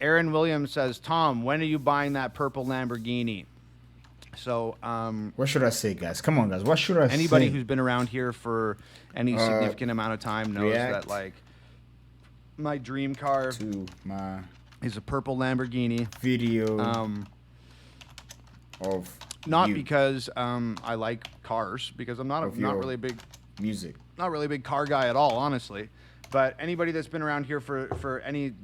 Aaron Williams says, Tom, when are you buying that purple Lamborghini? So, what should I say, guys? Come on, guys. What should I say? Anybody who's been around here for any significant amount of time knows that, like, my dream car to my is a purple Lamborghini. Video of not you. Because I like cars, because I'm not really a big music. Not really a big car guy at all, honestly. But anybody that's been around here for any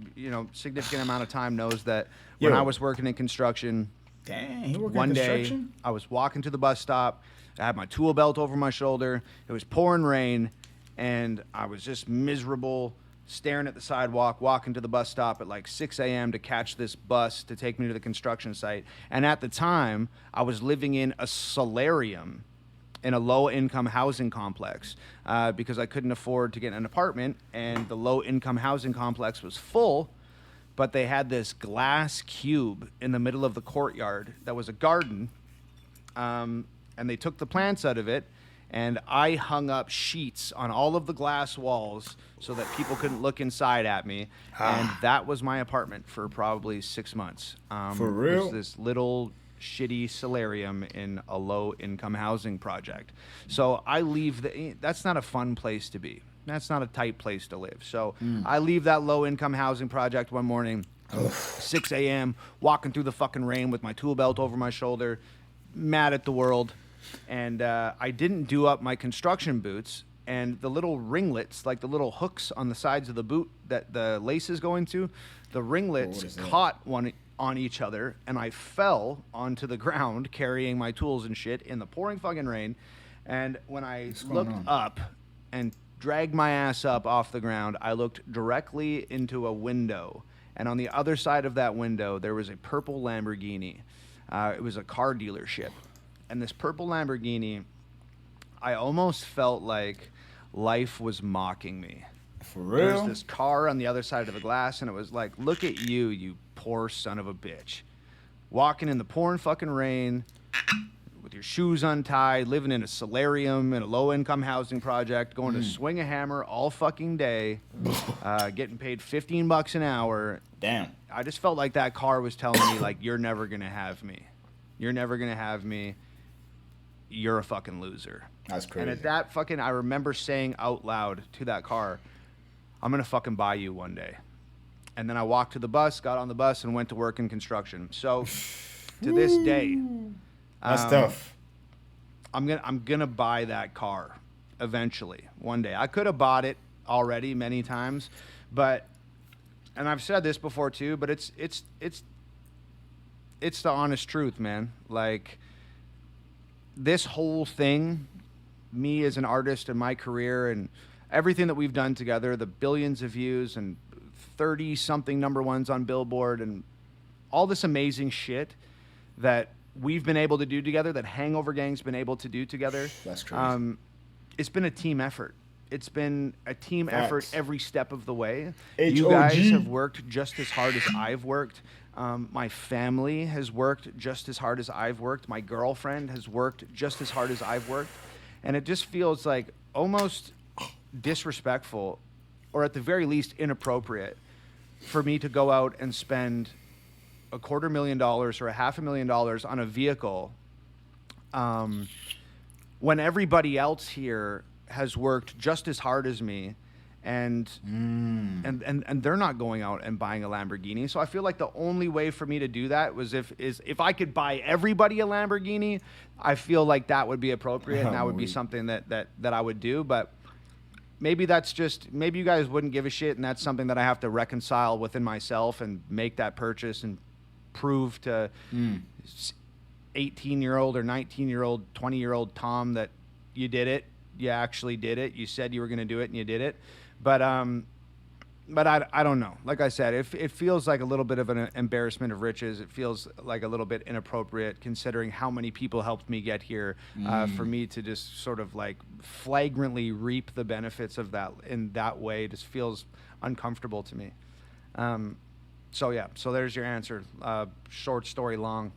significant amount of time knows that when I was working in construction, one day I was walking to the bus stop. I had my tool belt over my shoulder. It was pouring rain, and I was just miserable, staring at the sidewalk, walking to the bus stop at like 6 a.m. to catch this bus to take me to the construction site. And at the time, I was living in a solarium in a low-income housing complex because I couldn't afford to get an apartment, and the low-income housing complex was full, but they had this glass cube in the middle of the courtyard that was a garden, and they took the plants out of it, and I hung up sheets on all of the glass walls so that people couldn't look inside at me, and that was my apartment for probably 6 months. For real? It was this little shitty solarium in a low-income housing project. So I leave that's not a fun place to be. That's not a tight place to live. So I leave that low-income housing project one morning, 6 a.m., walking through the fucking rain with my tool belt over my shoulder, mad at the world. And I didn't do up my construction boots, and the little ringlets, like the little hooks on the sides of the boot that the lace is going to, the ringlets caught one on each other, and I fell onto the ground carrying my tools and shit in the pouring fucking rain. And when I looked up and dragged my ass up off the ground, I looked directly into a window, and on the other side of that window there was a purple Lamborghini. It was a car dealership, and this purple Lamborghini, I almost felt like life was mocking me. For real? There was this car on the other side of the glass, and it was like, look at you, you poor son of a bitch. Walking in the pouring fucking rain, with your shoes untied, living in a solarium in a low-income housing project, going to swing a hammer all fucking day, getting paid $15 an hour. Damn. I just felt like that car was telling me, like, you're never going to have me. You're never going to have me. You're a fucking loser. That's crazy. And at that fucking, I remember saying out loud to that car, I'm going to fucking buy you one day. And then I walked to the bus, got on the bus, and went to work in construction. So to this day, that's tough. I'm gonna buy that car eventually, one day. I could have bought it already many times, but, and I've said this before too, but it's the honest truth, man. Like, this whole thing, me as an artist and my career and everything that we've done together, the billions of views and 30-something number ones on Billboard and all this amazing shit that we've been able to do together, that Hangover Gang's been able to do together. That's crazy. It's been a team effort. It's been a team effort every step of the way. H-O-G. You guys have worked just as hard as I've worked. My family has worked just as hard as I've worked. My girlfriend has worked just as hard as I've worked. And it just feels like almost disrespectful, or at the very least inappropriate, for me to go out and spend $250,000 or $500,000 on a vehicle when everybody else here has worked just as hard as me, and they're not going out and buying a Lamborghini. So I feel like the only way for me to do that was if I could buy everybody a Lamborghini. I feel like that would be appropriate, and that would be something that I would do. But maybe you guys wouldn't give a shit, and that's something that I have to reconcile within myself and make that purchase and prove to 18-year-old or 19-year-old, 20-year-old Tom that you did it. You actually did it. You said you were going to do it, and you did it. But I don't know. Like I said, it feels like a little bit of an embarrassment of riches. It feels like a little bit inappropriate considering how many people helped me get here, for me to just sort of like flagrantly reap the benefits of that in that way. It just feels uncomfortable to me. So yeah, so there's your answer. Short story long.